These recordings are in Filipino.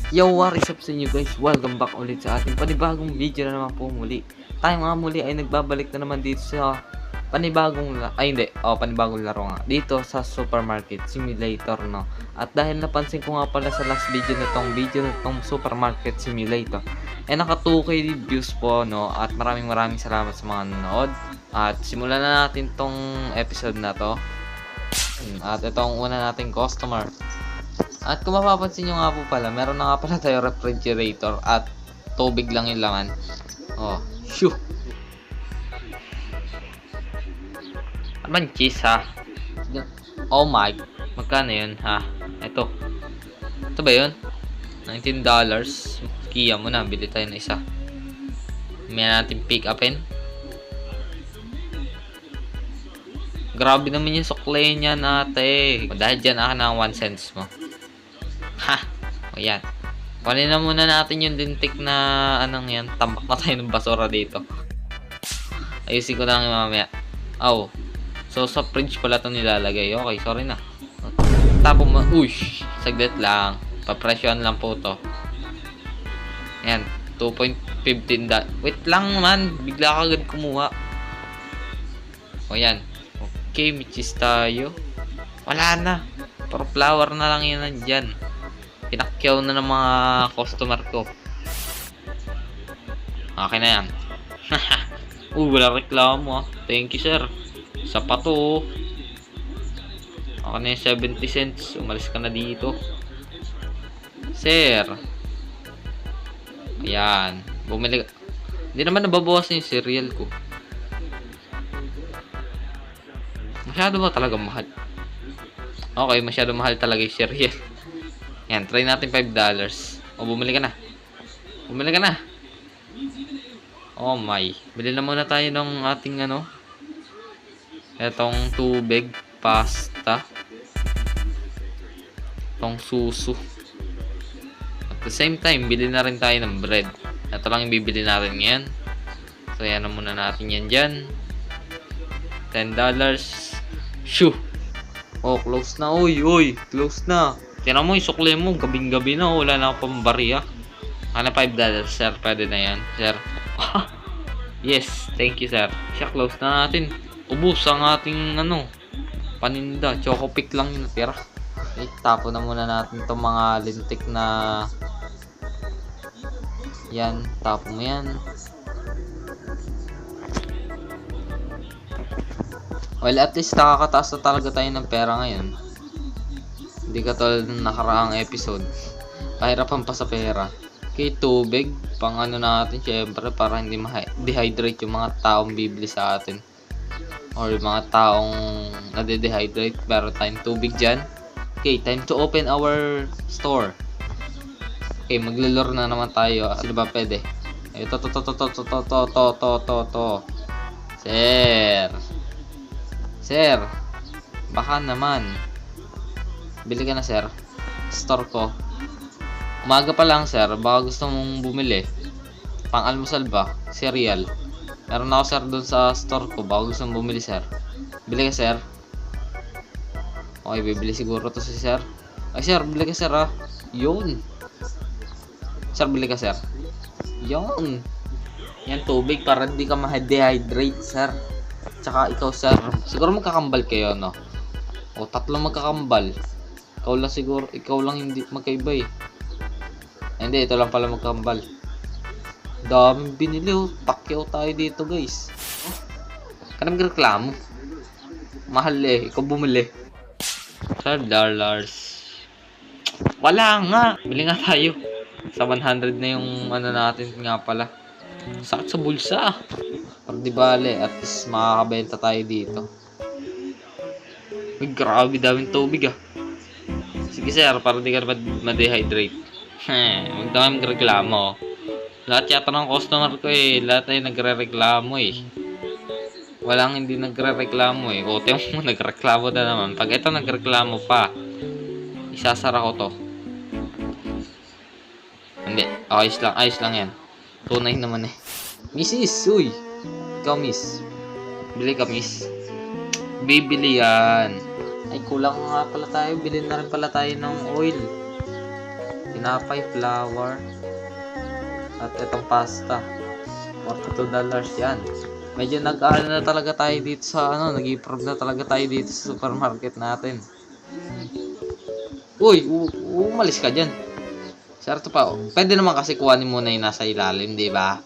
Yo, what is up sa inyo guys? Welcome back ulit sa ating panibagong video na naman po muli. Tayo nga muli ay nagbabalik na naman dito sa panibagong panibagong laro nga. Dito sa Supermarket Simulator, no? At dahil napansin ko nga pala sa last video na tong Supermarket Simulator, naka 2K views po, no? At maraming salamat sa mga nanonood. At simulan na natin tong episode na to. At ito ang una nating customer. At kung mapapansin nyo nga po pala, meron na nga pala tayo refrigerator at tubig lang yung laman. Oh, shoo! Aman cheese ha? Oh my, magkano yun ha? Ito ba yun? $19. Kia mo na, bili tayo na isa. May natin pick upin. Grabe naman yung sukle niya nate. Dahil dyan akin ang 1 cents mo. Ha! O yan. Kunin na muna natin yung lintik na anong yan. Tambak na tayo ng basura dito. Ayusin ko lang yung mamaya. Oh. So sa fridge pala ito nilalagay. Okay, sorry na. Tapos mo. Uy! Saglit lang. Papresyon lang po to. Yan. 2.15 Wait lang man. Bigla ka agad kumuha. O yan. Okay, michis tayo. Wala na. Pero flower na lang yun nandyan. Pinakyaw na ng mga customer ko. Okay na yan. Wala reklamo ah. Thank you sir. Sapat to. Okay na yung 70 cents. Umalis ka na dito. Sir. Ayan. Bumili. Hindi naman nababawas yung cereal ko. Masyado ba talaga mahal? Okay, masyado mahal talaga yung cereal. Yan, try natin $5. O, bumili ka na. Bumili ka na. Oh my. Bili na muna tayo ng ating etong tubig, pasta, etong susu. At the same time, bili na rin tayo ng bread. Ito lang yung bibili natin ngayon. So, yan na muna natin yan dyan. $10. Shoo! Oh, close na. Uy, close na. Tinan mo, isukli mo. Gabing-gabi na. Wala na akong pambariya. Ano, $5, sir. Pwede na yan, sir. Yes, thank you, sir. Siya, close na natin. Ubus ang ating, paninda. Choco pick lang yung natira. Okay, tapo na muna natin itong mga lintik na yan. Tapo mo yan. Well, at least nakakataas na talaga tayo ng pera ngayon. Hindi katulad ng nakaraang episode. Pahirapan pa sa pera. Okay, tubig. Pang natin, syempre, para hindi ma-dehydrate yung mga taong bibili sa atin. Or yung mga taong nade-dehydrate. Pero tayong tubig dyan. Okay, time to open our store. Okay, maglilore na naman tayo. Ano ba pwede? Ito. Sir. Baka naman. Bili ka na, sir. Store ko. Umaga pa lang, sir. Baka gusto mong bumili. Pang-almusal ba? Cereal. Meron ako, sir, doon sa store ko. Baka gusto mong bumili, sir. Bili ka, sir. Okay, bibili siguro to si sir. Ay, sir, bili ka, sir, ah. Yun. Sir, bili ka, sir. Yun. Yan, tubig para hindi ka ma-dehydrate, sir. Tsaka ikaw, sir. Siguro magkakambal kayo, no? O, 3 magkakambal. Ikaw lang hindi magkaiba eh. Hindi, ito lang pala magkambal. Daming binili oh. Pakyaw tayo dito guys. Ka nagreklamo. Mahal eh, ikaw bumili. $12. Wala nga. Bili nga tayo. Sa 100 na yung natin nga pala. Sakit sa bulsa. Pero di bale, at least makakabenta tayo dito. Uy, grabe daming tubig ah. Sige sir, para di ka ma-dehydrate. Huwag na kami magreklamo. Lahat yata ng customer ko eh. Lahat ay nagre-reklamo eh. Walang hindi nagre-reklamo eh. O, tiyan mo, nagreklamo na naman. Pag ito nagreklamo pa, isasara ko to. Hindi, ayos lang yan. Tunay naman eh. Mrs. Uy! Ikaw miss. Bili ka miss. Bibili yan. Ay, kulang nga pala tayo. Bilhin na rin pala tayo ng oil. tinapay, flour, at itong pasta. $42 yan. Medyo nag-ano na talaga tayo dito sa nag-improve na talaga tayo dito sa supermarket natin. Uy, umalis ka dyan. Sarto pa. Pwede naman kasi kuhanin muna yung nasa ilalim, di ba?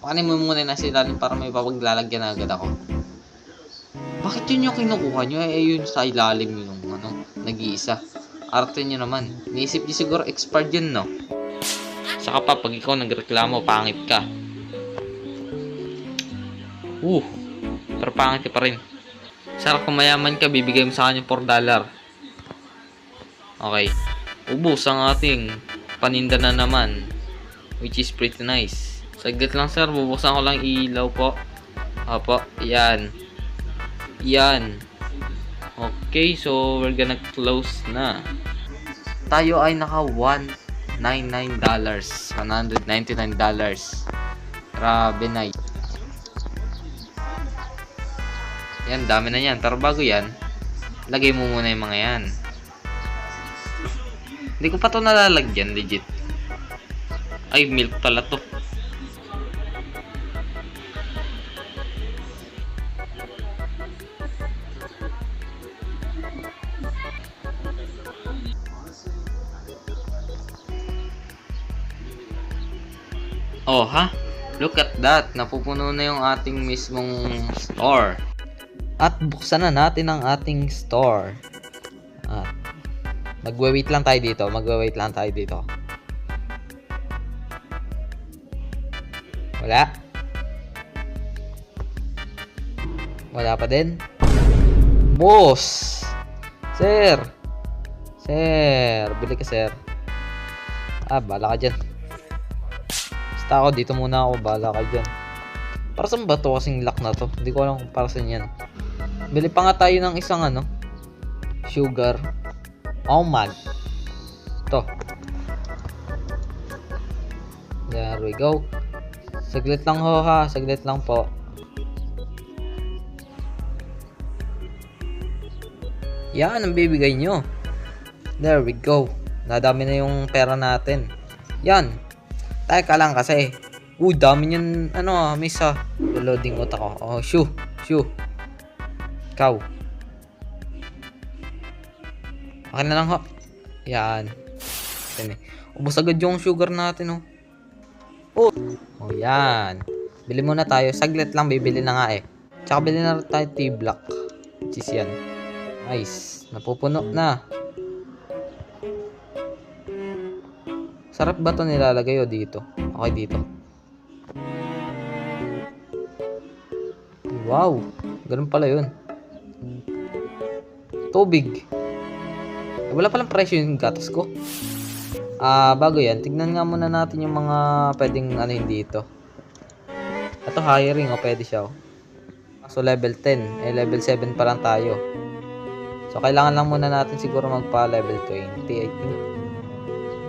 Kuhanin mo muna yung nasa ilalim para may papaglalagyan na agad ako. Bakit yun yung kinukuha nyo? Yun sa ilalim yung nag-iisa. Arte nyo naman. Niisip nyo siguro expired yun, no? Saka pa, pag ikaw nagreklamo, pangit ka. Pero pangit ka pa rin. Sarap kung mayaman ka, bibigay mo sa kanya $4. Okay. Ubus ang ating paninda na naman. Which is pretty nice. Saglit lang sir, bubuksan ko lang ilaw po. Opo, yan. Yan. Okay, so we're gonna close na. Tayo ay naka $199. $199. Grabe na. Yan, dami na yan. Pero bago yan, lagay mo muna yung mga yan. Hindi ko pa ito nalalagyan, legit. Ay, milk pala to. Oh, ha? Look at that. Napupuno na yung ating mismong store. At buksan na natin ang ating store. At magwe-wait lang tayo dito. Wala. Wala pa din. Boss! Sir! Bili ka sir. Bala ka dyan. Basta ako, dito muna ako. Bala ka dyan. Para saan ba to kasing lock na to? Hindi ko alam kung para saan yan. Bili pa nga tayo ng isang sugar. Oh my. Ito. There we go. Saglit lang ho ha. Saglit lang po. Yan ang bibigay nyo. There we go. Nadami na yung pera natin. Yan. Teka lang kasi. Dami niyan miss ha. Loading utak ko. Oh, shoo. Ikaw. Okay na lang ho. Yan. Ubus agad yung sugar natin Oh, yan. Bili muna tayo. Saglit lang, bibili na nga Tsaka bili na tayo T-block. Which is yan. Nice. Napupuno na. Sarap ba ito nilalagay dito? Okay, dito. Wow. Ganun pala yun. Tubig. Wala palang presyo yung gatas ko. Bago yan, tignan nga muna natin yung mga pwedeng dito. Ito hiring, pwede siya. So level 10, level 7 pa lang tayo. So kailangan lang muna natin siguro magpa level 20, I think.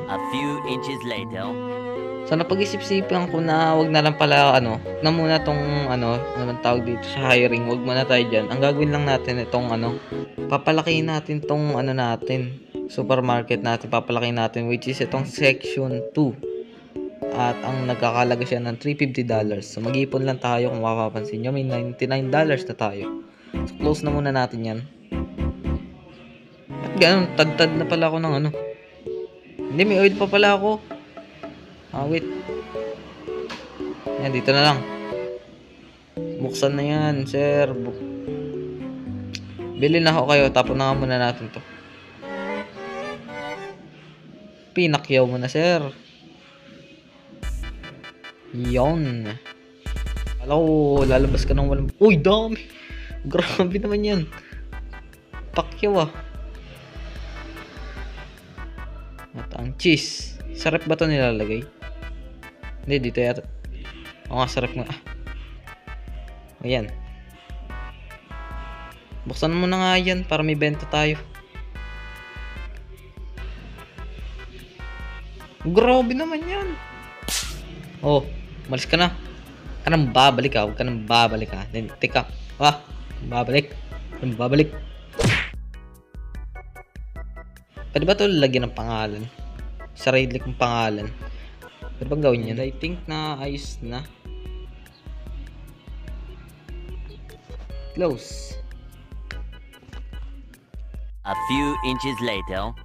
A few inches later. So napag-isip-isipan ko na wag na lang pala na muna tong naman tawag dito sa hiring, wag muna tayo diyan. Ang gagawin lang natin itong papalakihin natin tong natin, supermarket natin, papalakihin natin, which is itong section 2. At ang nagkakalaga siya ng $350. So mag-iipon lang tayo, kung mapapansin nyo, may $99 na tayo. So close na muna natin yan. At ganun, tad-tad na pala ako ng Hindi, may oil pa pala ako. Wait. Yan, dito na lang. Buksan na yan, sir. Bili na ako kayo. Tapon na nga muna natin to. Pinakyaw mo na, sir. Yon. Kala ko lalabas ka ng walang... Uy, dami. Grabe naman yan. Pakyaw At ang cheese. Sarap ba ito nilalagay? Hindi, dito yata. Oo nga, sarap nga. Ayan. Buksan mo na nga yan para may benta tayo. Grabe naman yan. Oh, malis ka na. Huwag ka nang babalik ha. Huwag ka nang babalik ha. Teka. Babalik. Pwede ba ito lagyan ng pangalan? sarili kong pangalan. Pero pag gawin yun, I think na ayos na. Close. A few inches later.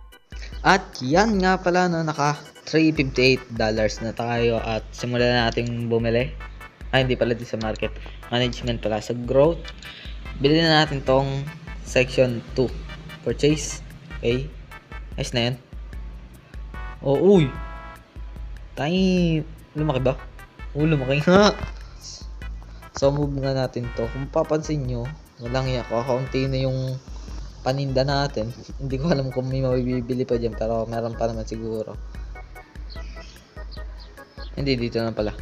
At yan nga pala no, naka $358 na tayo at simulan na natin bumili. Hindi pala di sa market. Management pala sa growth. Bilhin na natin tong section 2. Purchase. Okay. Ayos na yan. Uy. Tayo. Lumaki ba? Lumaki nga. So, move nga natin to. Kung papansin nyo, walang iya ko. Kaunti na yung paninda natin. Hindi ko alam kung may mabibili pa dyan. Pero meron pa naman siguro. Hindi, dito na pala.